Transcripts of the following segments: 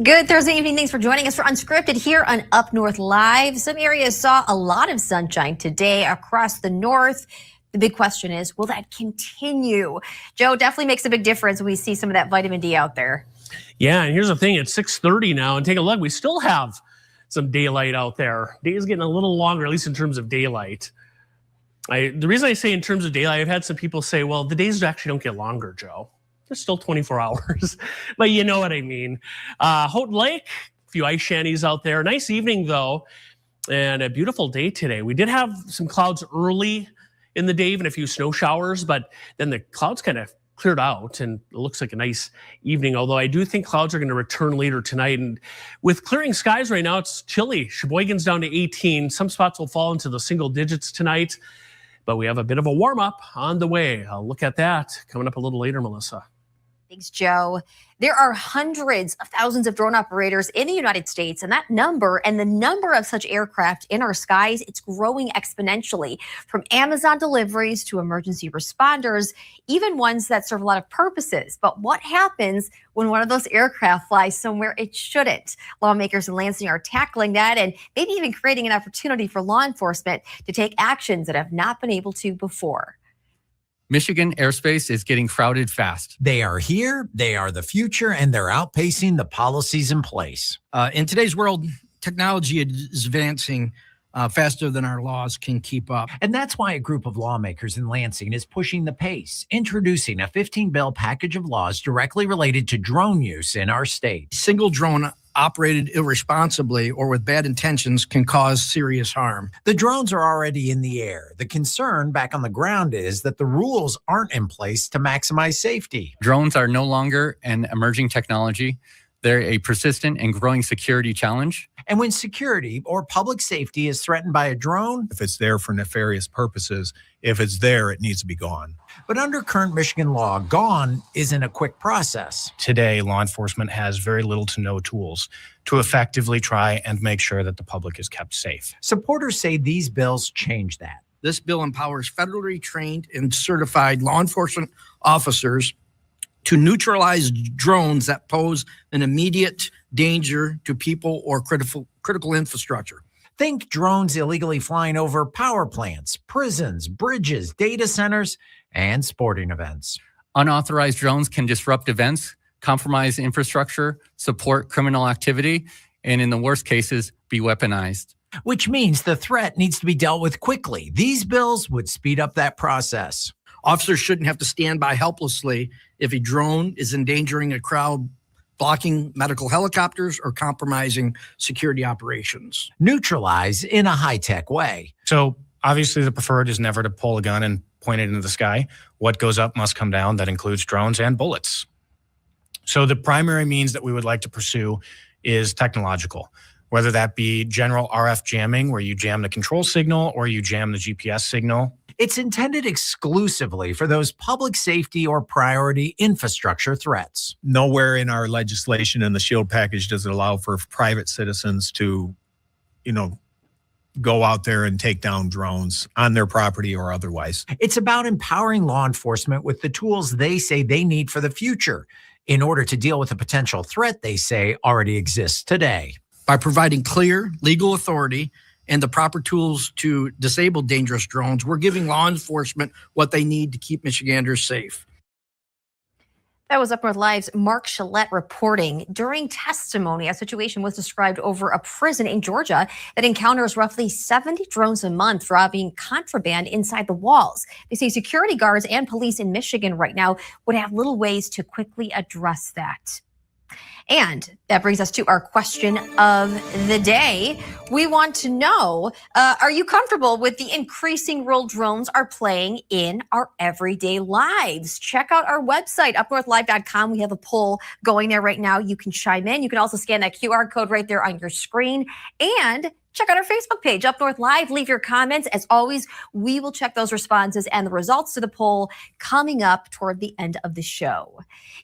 Good Thursday evening. Thanks for joining us for Unscripted here on Up North Live. Some areas saw a lot of sunshine today across the north. The big question is, will that continue? Joe, definitely makes a big difference when we see some of that vitamin D out there. Yeah, and here's the thing, it's 6:30 now, and take a look, we still have some daylight out there. Day is getting a little longer, at least in terms of daylight. The reason I say in terms of daylight, I've had some people say, well, the days actually don't get longer, Joe. They're still 24 hours, but you know what I mean. Houghton Lake, a few ice shanties out there. Nice evening, though, and a beautiful day today. We did have some clouds early in the day, even a few snow showers, but then the clouds kind of cleared out, and it looks like a nice evening, although I do think clouds are going to return later tonight. And with clearing skies right now, it's chilly. Sheboygan's down to 18. Some spots will fall into the single digits tonight, but we have a bit of a warm-up on the way. I'll look at that coming up a little later, Melissa. Thanks, Joe. There are hundreds of thousands of drone operators in the United States, and that number and the number of such aircraft in our skies, it's growing exponentially. From Amazon deliveries to emergency responders, even ones that serve a lot of purposes. But what happens when one of those aircraft flies somewhere it shouldn't? Lawmakers in Lansing are tackling that and maybe even creating an opportunity for law enforcement to take actions that have not been able to before. Michigan airspace is getting crowded fast. They are here, they are the future, and they're outpacing the policies in place. In today's world, technology is advancing faster than our laws can keep up. And that's why a group of lawmakers in Lansing is pushing the pace, introducing a 15-bill package of laws directly related to drone use in our state. Single drone operated irresponsibly or with bad intentions can cause serious harm. The drones are already in the air. The concern back on the ground is that the rules aren't in place to maximize safety. Drones are no longer an emerging technology. They're a persistent and growing security challenge. And when security or public safety is threatened by a drone, if it's there for nefarious purposes, if it's there, it needs to be gone. But under current Michigan law, gone isn't a quick process. Today, law enforcement has very little to no tools to effectively try and make sure that the public is kept safe. Supporters say these bills change that. This bill empowers federally trained and certified law enforcement officers to neutralize drones that pose an immediate danger to people or critical infrastructure. Think drones illegally flying over power plants, prisons, bridges, data centers, and sporting events. Unauthorized drones can disrupt events, compromise infrastructure, support criminal activity, and in the worst cases, be weaponized. Which means the threat needs to be dealt with quickly. These bills would speed up that process. Officers shouldn't have to stand by helplessly if a drone is endangering a crowd, blocking medical helicopters, or compromising security operations. Neutralize in a high-tech way. So obviously the preferred is never to pull a gun and point it into the sky. What goes up must come down. That includes drones and bullets. So the primary means that we would like to pursue is technological, whether that be general RF jamming, where you jam the control signal or you jam the GPS signal. It's intended exclusively for those public safety or priority infrastructure threats. Nowhere in our legislation in the SHIELD package does it allow for private citizens to, go out there and take down drones on their property or otherwise. It's about empowering law enforcement with the tools they say they need for the future in order to deal with a potential threat they say already exists today. By providing clear legal authority and the proper tools to disable dangerous drones, we're giving law enforcement what they need to keep Michiganders safe. That was Up North Live's Mark Shillette reporting. During testimony, a situation was described over a prison in Georgia that encounters roughly 70 drones a month dropping contraband inside the walls. They say security guards and police in Michigan right now would have little ways to quickly address that. And that brings us to our question of the day. We want to know, are you comfortable with the increasing role drones are playing in our everyday lives? Check out our website, UpNorthLive.com. We have a poll going there right now. You can chime in. You can also scan that QR code right there on your screen. And check out our Facebook page, Up North Live. Leave your comments. As always, we will check those responses and the results to the poll coming up toward the end of the show.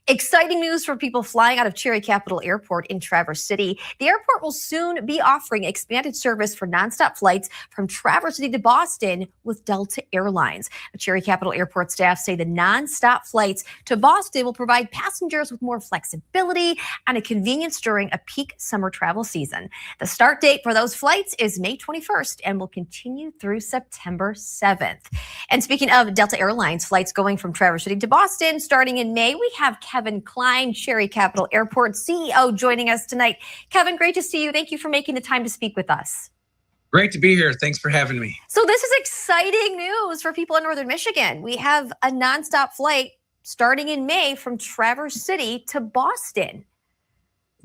Exciting news for people flying out of Cherry County. Capital Airport in Traverse City. The airport will soon be offering expanded service for nonstop flights from Traverse City to Boston with Delta Airlines. The Cherry Capital Airport staff say the nonstop flights to Boston will provide passengers with more flexibility and a convenience during a peak summer travel season. The start date for those flights is May 21st and will continue through September 7th. And speaking of Delta Airlines flights going from Traverse City to Boston starting in May, we have Kevin Klein, Cherry Capital Airport CEO, joining us tonight. Kevin, great to see you. Thank you for making the time to speak with us. Great to be here. Thanks for having me. So this is exciting news for people in Northern Michigan. We have a nonstop flight starting in May from Traverse City to Boston.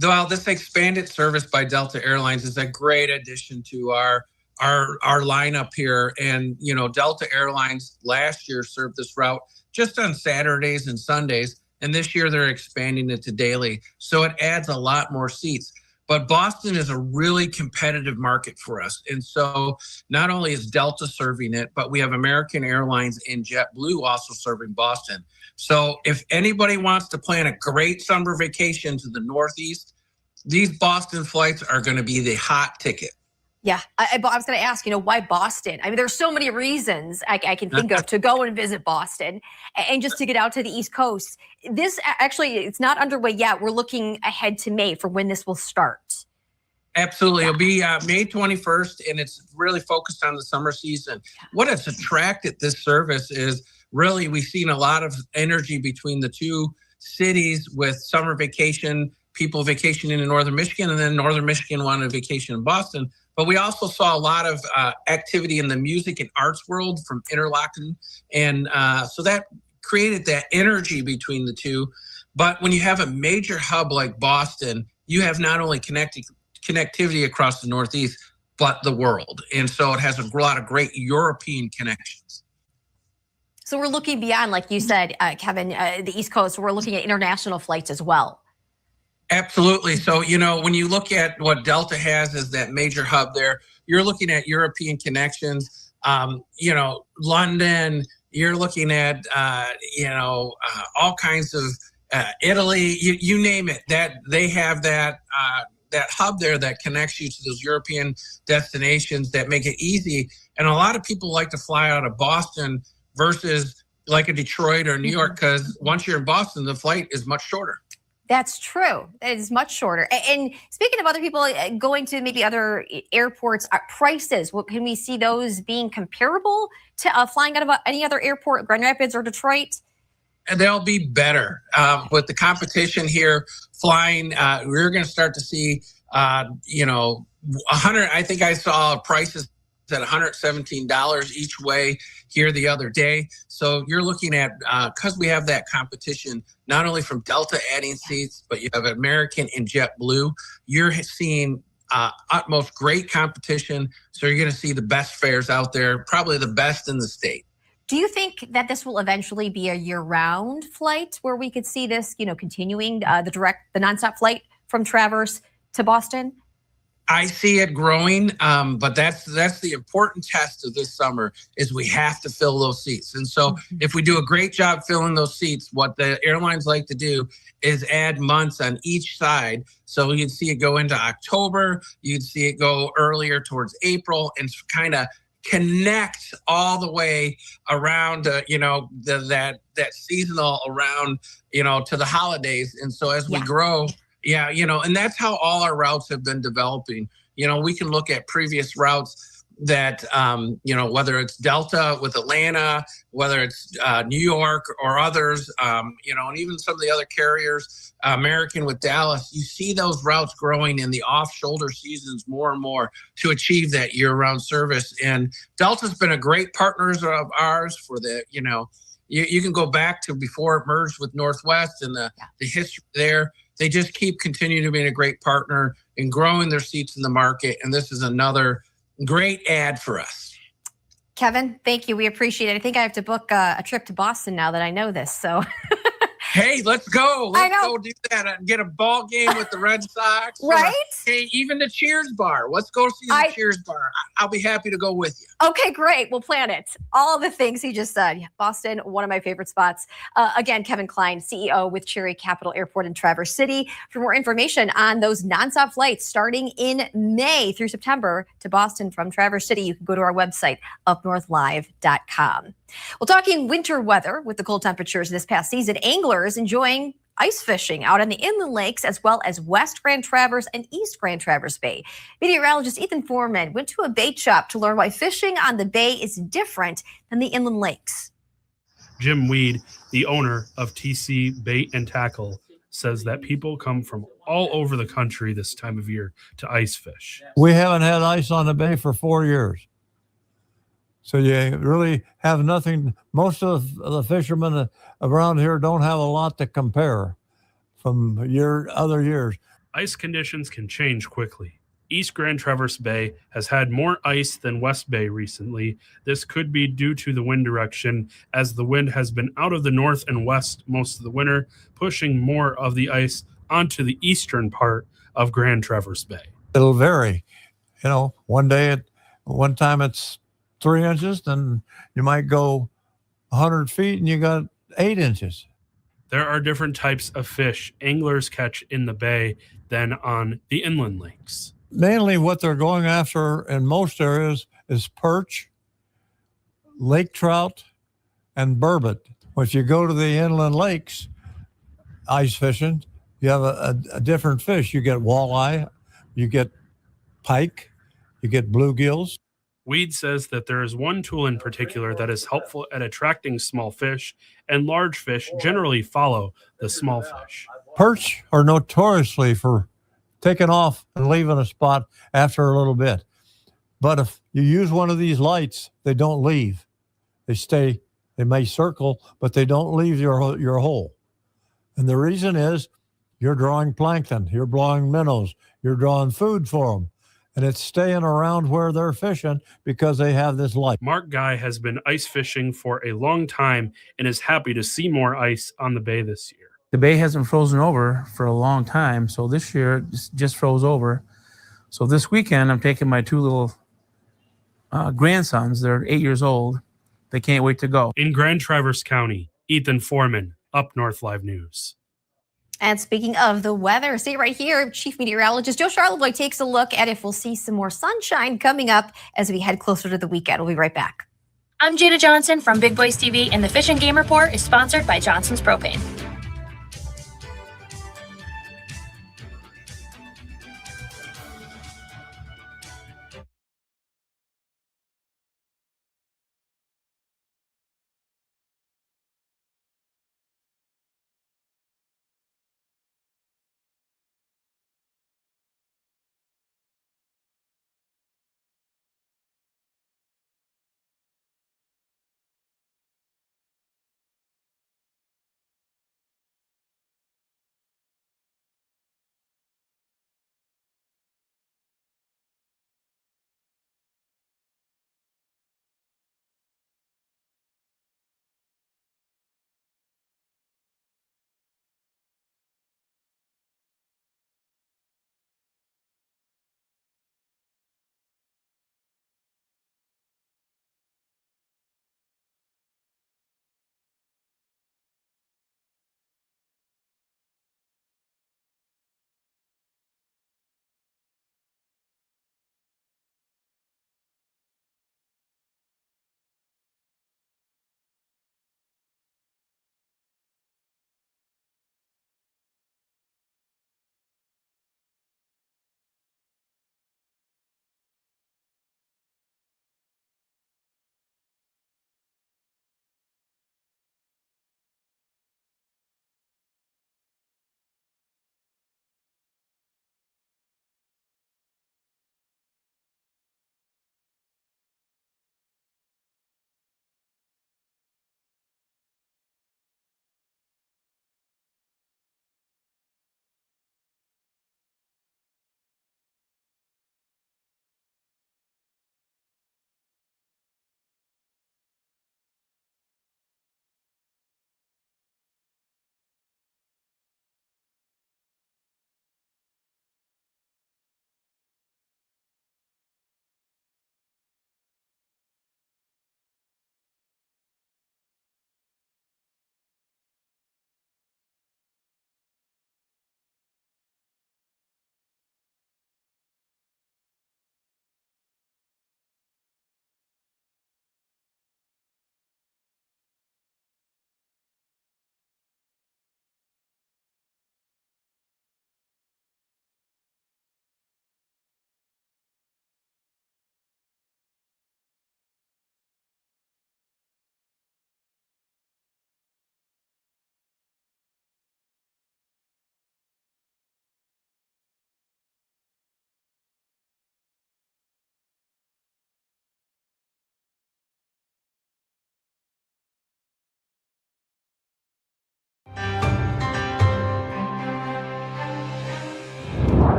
Well, this expanded service by Delta Airlines is a great addition to our lineup here. And, you know, Delta Airlines last year served this route just on Saturdays and Sundays. And this year they're expanding it to daily. So it adds a lot more seats. But Boston is a really competitive market for us. And so not only is Delta serving it, but we have American Airlines and JetBlue also serving Boston. So if anybody wants to plan a great summer vacation to the Northeast, these Boston flights are going to be the hot ticket. Yeah, I was going to ask, why Boston? I mean, there's so many reasons I can think of to go and visit Boston and just to get out to the East Coast. This actually, it's not underway yet. We're looking ahead to May for when this will start. Absolutely. It'll be May 21st, and it's really focused on the summer season. What has attracted this service is really we've seen a lot of energy between the two cities with summer vacation, people vacationing in Northern Michigan, and then Northern Michigan wanted a vacation in Boston. But we also saw a lot of activity in the music and arts world from Interlochen. And so that created that energy between the two. But when you have a major hub like Boston, you have not only connectivity across the Northeast, but the world. And so it has a lot of great European connections. So we're looking beyond, like you said, Kevin, the East Coast. We're looking at international flights as well. Absolutely. So, when you look at what Delta has as that major hub there, you're looking at European connections, London, you're looking at, all kinds of Italy, you name it, that they have that hub there that connects you to those European destinations that make it easy. And a lot of people like to fly out of Boston versus like a Detroit or New York, because once you're in Boston, the flight is much shorter. That's true. It is much shorter. And speaking of other people going to maybe other airports, prices, can we see those being comparable to flying out of any other airport, Grand Rapids or Detroit? And they'll be better. With the competition here, flying, we're going to start to see, 100, I think I saw prices at $117 each way here the other day. So you're looking at, because we have that competition, not only from Delta adding seats, but you have American and JetBlue, you're seeing utmost great competition. So you're going to see the best fares out there, probably the best in the state. Do you think that this will eventually be a year-round flight where we could see this, continuing the nonstop flight from Traverse to Boston? I see it growing, but that's the important test of this summer is we have to fill those seats. And so if we do a great job filling those seats, what the airlines like to do is add months on each side. So you'd see it go into October, you'd see it go earlier towards April, and kind of connect all the way around, that seasonal around, to the holidays. And so as we grow, and that's how all our routes have been developing. We can look at previous routes that, whether it's Delta with Atlanta, whether it's New York or others, and even some of the other carriers, American with Dallas, you see those routes growing in the off-shoulder seasons more and more to achieve that year-round service. And Delta's been a great partner of ours for the, you can go back to before it merged with Northwest and the history there. They just keep continuing to be a great partner and growing their seats in the market. And this is another great ad for us. Kevin, thank you. We appreciate it. I think I have to book a trip to Boston now that I know this. So Hey, let's go. I Let's know. go do that and get a ball game with the Red Sox. Right? Hey, even the Cheers bar. Let's go see the Cheers bar. I'll be happy to go with you. Okay, great. We'll plan it. All the things he just said. Boston, one of my favorite spots. Again, Kevin Klein, CEO with Cherry Capital Airport in Traverse City. For more information on those nonstop flights starting in May through September to Boston from Traverse City, you can go to our website, UpNorthLive.com. Well, talking winter weather with the cold temperatures this past season, anglers enjoying ice fishing out on the inland lakes, as well as West Grand Traverse and East Grand Traverse Bay. Meteorologist Ethan Foreman went to a bait shop to learn why fishing on the bay is different than the inland lakes. Jim Weed, the owner of TC Bait and Tackle, says that people come from all over the country this time of year to ice fish. We haven't had ice on the bay for 4 years. So you really have nothing. Most of the fishermen around here don't have a lot to compare from other years. Ice conditions can change quickly. East Grand Traverse Bay has had more ice than West Bay recently. This could be due to the wind direction, as the wind has been out of the north and west most of the winter, pushing more of the ice onto the eastern part of Grand Traverse Bay. It'll vary. You know, one time it's 3 inches, then you might go 100 feet and you got 8 inches. There are different types of fish anglers catch in the bay than on the inland lakes. Mainly what they're going after in most areas is perch, lake trout, and burbot. If you go to the inland lakes, ice fishing, you have a different fish. You get walleye, you get pike, you get bluegills. Weed says that there is one tool in particular that is helpful at attracting small fish, and large fish generally follow the small fish. Perch are notoriously for taking off and leaving a spot after a little bit. But if you use one of these lights, they don't leave. They stay, they may circle, but they don't leave your hole. And the reason is you're drawing plankton, you're drawing minnows, you're drawing food for them. And it's staying around where they're fishing because they have this light. Mark Guy has been ice fishing for a long time and is happy to see more ice on the bay this year. The bay hasn't frozen over for a long time, so this year it just froze over. So this weekend, I'm taking my 2 little grandsons. They're 8 years old. They can't wait to go. In Grand Traverse County, Ethan Foreman, UpNorthLive News. And speaking of the weather, stay right here. Chief Meteorologist Joe Charleboy takes a look at if we'll see some more sunshine coming up as we head closer to the weekend. We'll be right back. I'm Jada Johnson from Big Boys TV, and the Fish and Game Report is sponsored by Johnson's Propane.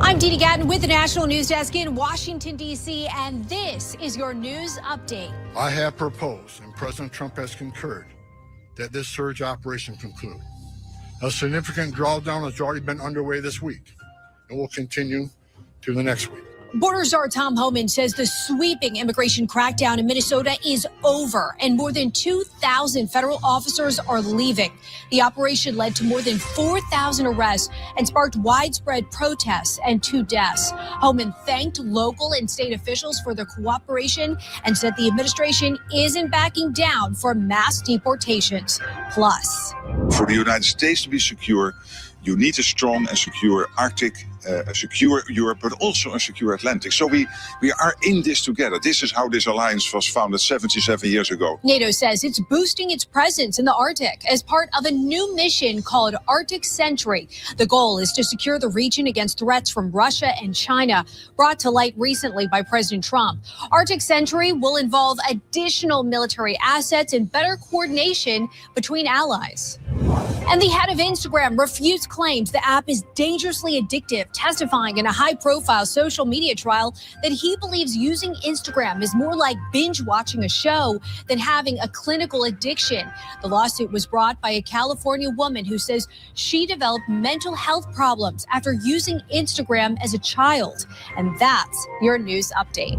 I'm Dee Gatton with the National News Desk in Washington, D.C., and this is your news update. I have proposed, and President Trump has concurred, that this surge operation conclude. A significant drawdown has already been underway this week and will continue to the next week. Border Czar Tom Homan says the sweeping immigration crackdown in Minnesota is over, and more than 2,000 federal officers are leaving. The operation led to more than 4,000 arrests and sparked widespread protests and 2 deaths. Homan thanked local and state officials for their cooperation and said the administration isn't backing down for mass deportations. Plus, for the United States to be secure, you need a strong and secure Arctic, a secure Europe, but also a secure Atlantic. So we are in this together. This is how this alliance was founded 77 years ago. NATO says it's boosting its presence in the Arctic as part of a new mission called Arctic Sentry. The goal is to secure the region against threats from Russia and China, brought to light recently by President Trump. Arctic Sentry will involve additional military assets and better coordination between allies. And the head of Instagram refutes claims the app is dangerously addictive, testifying in a high-profile social media trial that he believes using Instagram is more like binge watching a show than having a clinical addiction. The lawsuit was brought by a California woman who says she developed mental health problems after using Instagram as a child. And that's your news update.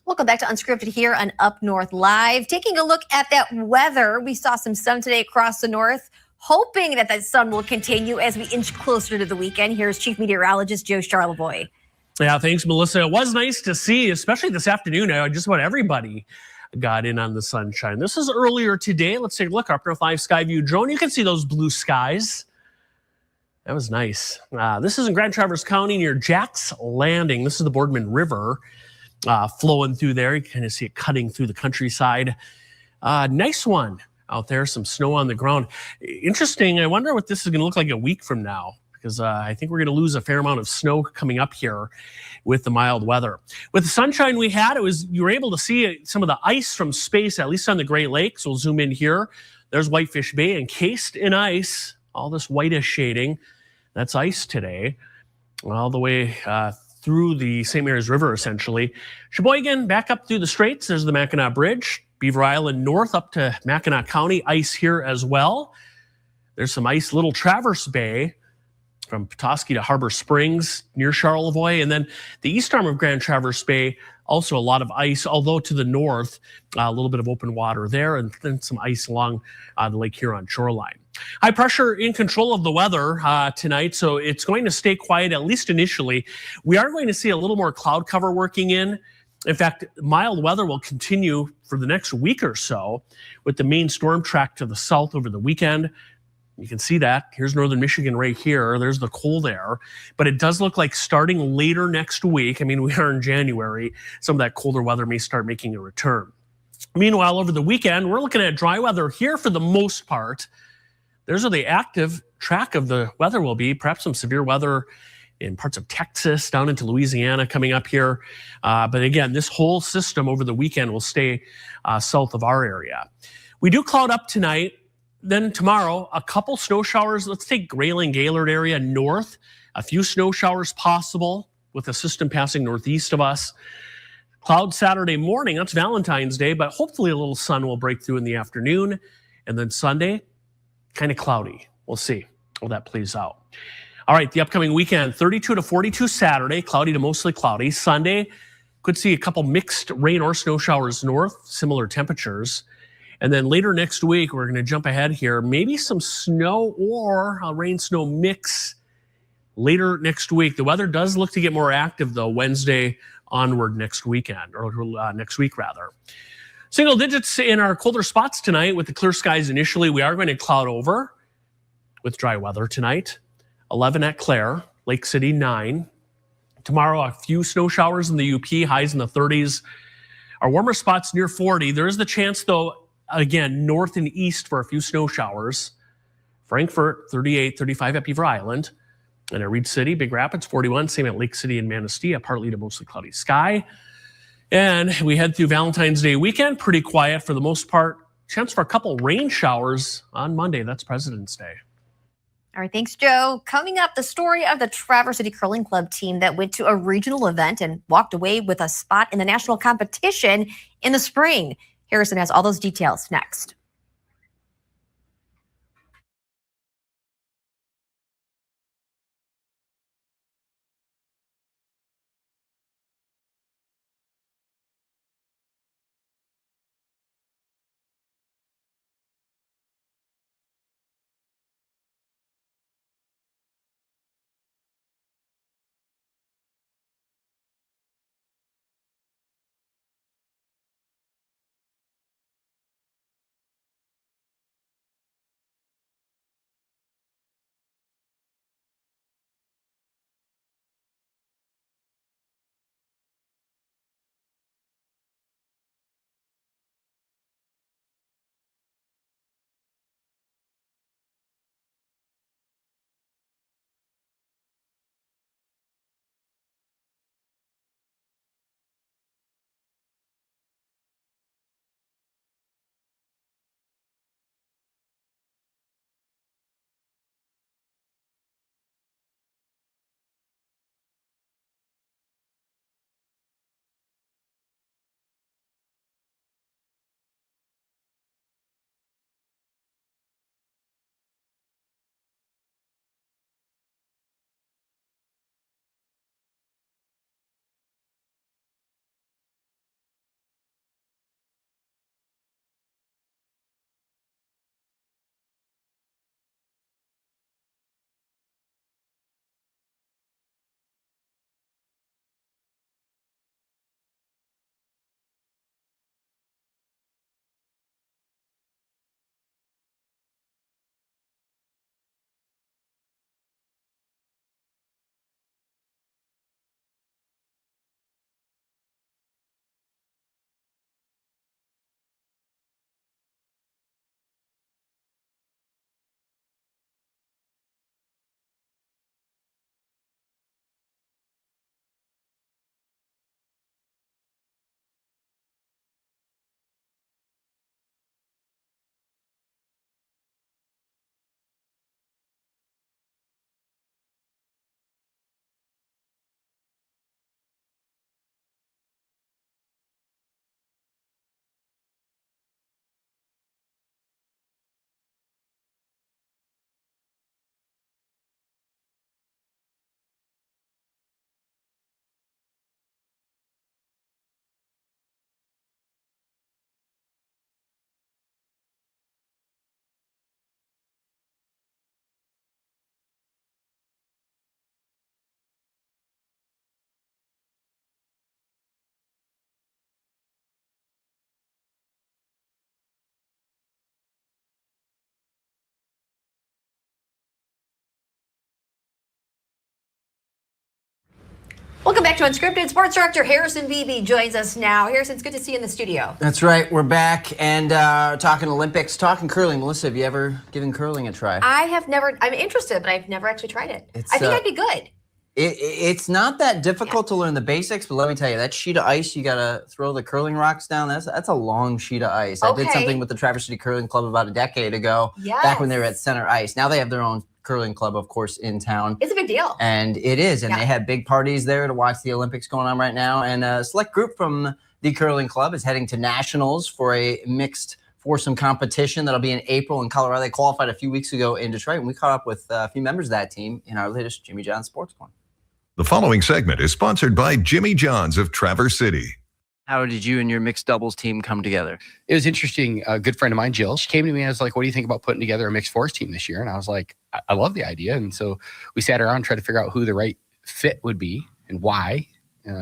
Welcome back to Unscripted here on Up North Live. Taking a look at that weather, we saw some sun today across the north, hoping that that sun will continue as we inch closer to the weekend. Here's Chief Meteorologist Joe Charlevoix. Yeah, thanks, Melissa. It was nice to see, especially this afternoon. Just about everybody got in on the sunshine. This is earlier today. Let's take a look. Up North Live Sky View drone. You can see those blue skies. That was nice. This is in Grand Traverse County near Jack's Landing. This is the Boardman River. Flowing through there. You kind of see it cutting through the countryside. Nice one out there. Some snow on the ground. Interesting. I wonder what this is going to look like a week from now, because I think we're going to lose a fair amount of snow coming up here with the mild weather. With the sunshine we had, you were able to see some of the ice from space, at least on the Great Lakes. We'll zoom in here. There's Whitefish Bay encased in ice. All this whitish shading. That's ice today. All the way through the St. Mary's River, essentially. Sheboygan, back up through the Straits. There's the Mackinac Bridge. Beaver Island north up to Mackinac County. Ice here as well. There's some ice, Little Traverse Bay from Petoskey to Harbor Springs near Charlevoix. And then the east arm of Grand Traverse Bay, also a lot of ice, although to the north, a little bit of open water there, and then some ice along the Lake Huron shoreline. High pressure in control of the weather tonight, so it's going to stay quiet, at least initially. We are going to see a little more cloud cover working in. In fact, mild weather will continue for the next week or so with the main storm track to the south over the weekend. You can see that. Here's northern Michigan right here. There's the cold air. But it does look like starting later next week, I mean, we are in January, some of that colder weather may start making a return. Meanwhile, over the weekend, we're looking at dry weather here for the most part. There's where the active track of the weather will be. Perhaps some severe weather in parts of Texas, down into Louisiana coming up here. But again, this whole system over the weekend will stay south of our area. We do cloud up tonight. Then tomorrow, a couple snow showers. Let's take Grayling, Gaylord area north. A few snow showers possible with a system passing northeast of us. Cloud Saturday morning. That's Valentine's Day, but hopefully a little sun will break through in the afternoon. And then Sunday, kind of cloudy. We'll see how that plays out. All right, the upcoming weekend, 32 to 42 Saturday, cloudy to mostly cloudy. Sunday, could see a couple mixed rain or snow showers north, similar temperatures. And then later next week, we're going to jump ahead here. Maybe some snow or a rain-snow mix later next week. The weather does look to get more active, though, Wednesday onward next weekend, or next week, rather. Single digits in our colder spots tonight with the clear skies initially. We are going to cloud over with dry weather tonight. 11 at Clare, Lake City 9. Tomorrow, a few snow showers in the UP, highs in the 30s. Our warmer spots near 40. There is the chance, though, again, north and east for a few snow showers. Frankfort, 38, 35 at Beaver Island. And at Reed City, Big Rapids, 41. Same at Lake City and Manistee, a partly to mostly cloudy sky. And we head through Valentine's Day weekend, pretty quiet for the most part. chance for a couple rain showers on Monday. That's President's Day. All right, thanks, Joe. Coming up, the story of the Traverse City Curling Club team that went to a regional event and walked away with a spot in the national competition in the spring. Harrison has all those details next. Welcome back to Unscripted. Sports Director Harrison Beebe joins us now. Harrison, it's good to see you in the studio. That's right. We're back and talking Olympics, talking curling. Melissa, have you ever given curling a try? I have never, I'm interested, but I've never actually tried it. I think I'd be good. It's not that difficult to learn the basics, but let me tell you, that sheet of ice, you got to throw the curling rocks down. That's a long sheet of ice. I did something with the Traverse City Curling Club about a decade ago, back when they were at Center Ice. Now they have their own curling club, of course, in town. It's a big deal. And it is. And they have big parties there to watch the Olympics going on right now. And a select group from the curling club is heading to nationals for a mixed foursome competition that'll be in April in Colorado. They qualified a few weeks ago in Detroit, and we caught up with a few members of that team in our latest Jimmy John's Sports Corner. The following segment is sponsored by Jimmy John's of Traverse City. How did you and your mixed doubles team come together? It was interesting. A good friend of mine, Jill, she came to me and was like, what do you think about putting together a mixed fours team this year? And I was like, I love the idea. And so we sat around and tried to figure out who the right fit would be and why,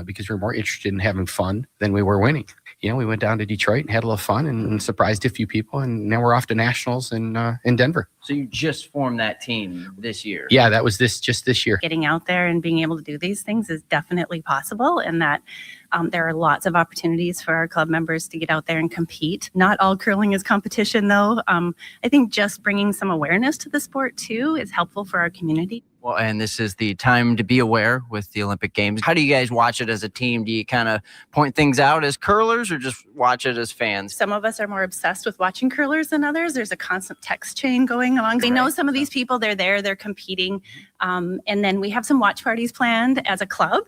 because we were more interested in having fun than we were winning. You know, we went down to Detroit and had a little fun and surprised a few people. And now we're off to nationals in Denver. So you just formed that team this year? Yeah, that was just this year. Getting out there and being able to do these things is definitely possible, and that there are lots of opportunities for our club members to get out there and compete. Not all curling is competition, though. I think just bringing some awareness to the sport, too, is helpful for our community. Well, and this is the time to be aware with the Olympic Games. How do you guys watch it as a team? Do you kind of point things out as curlers or just watch it as fans? Some of us are more obsessed with watching curlers than others. There's a constant text chain going on. We know some of these people, they're there, they're competing. And then we have some watch parties planned as a club.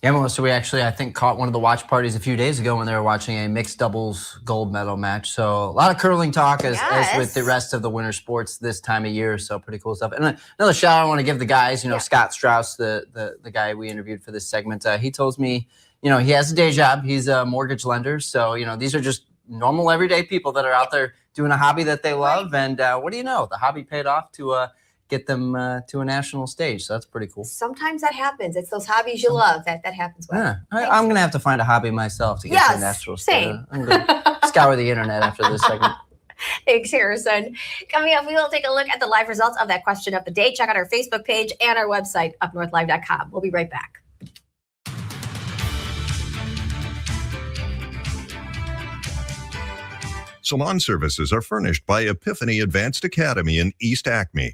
Yeah, Melissa, we actually, I think, caught one of the watch parties a few days ago when they were watching a mixed doubles gold medal match. So a lot of curling talk as with the rest of the winter sports this time of year. So pretty cool stuff. And another shout out I want to give the guys, Scott Strauss, the guy we interviewed for this segment. He tells me, he has a day job. He's a mortgage lender. So, these are just normal everyday people that are out there doing a hobby that they love. And what do you know? The hobby paid off to get them to a national stage. So that's pretty cool. Sometimes that happens. It's those hobbies you love that happens with. Yeah, I'm going to have to find a hobby myself to get to a national stage. Same. I'm going to scour the internet after this segment. Thanks, Harrison. Coming up, we will take a look at the live results of that question of the day. Check out our Facebook page and our website, UpNorthLive.com. We'll be right back. Salon services are furnished by Epiphany Advanced Academy in East Acme.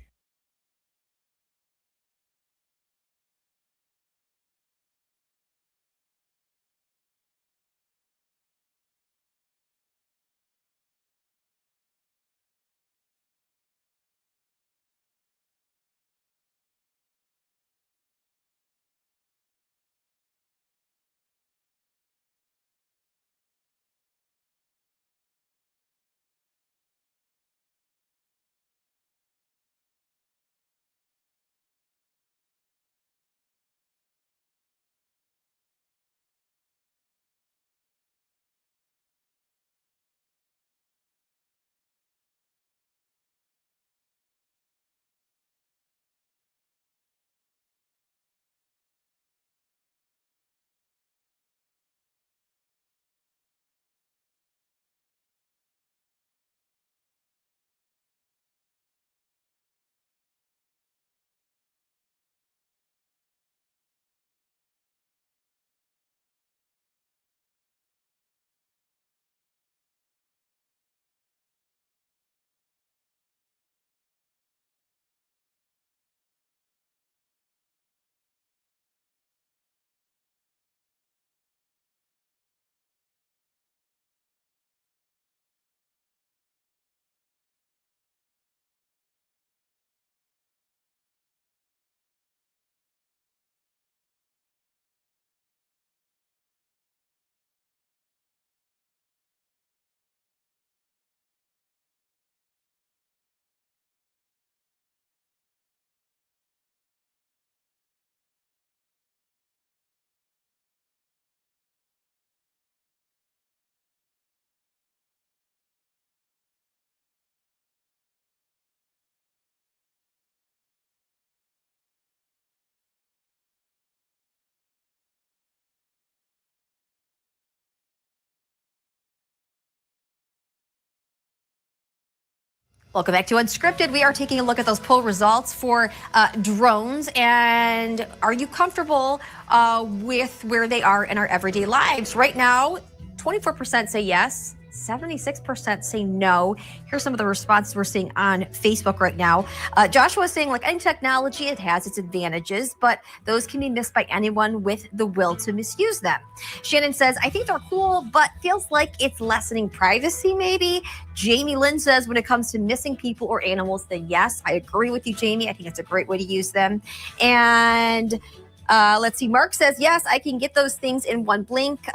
Welcome back to Unscripted. We are taking a look at those poll results for drones. And are you comfortable with where they are in our everyday lives? Right now, 24% say yes. 76% say no. Here's some of the responses we're seeing on Facebook right now. Joshua is saying, like any technology, it has its advantages, but those can be missed by anyone with the will to misuse them. Shannon says, I think they're cool, but feels like it's lessening privacy maybe. Jamie Lynn says, when it comes to missing people or animals, then yes, I agree with you, Jamie. I think it's a great way to use them. And let's see, Mark says, yes, I can get those things in one blink.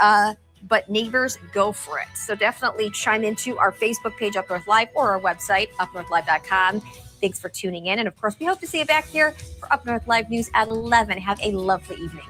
But neighbors, go for it. So definitely chime into our Facebook page, Up North Live, or our website, UpNorthLive.com. Thanks for tuning in. And of course, we hope to see you back here for Up North Live News at 11. Have a lovely evening.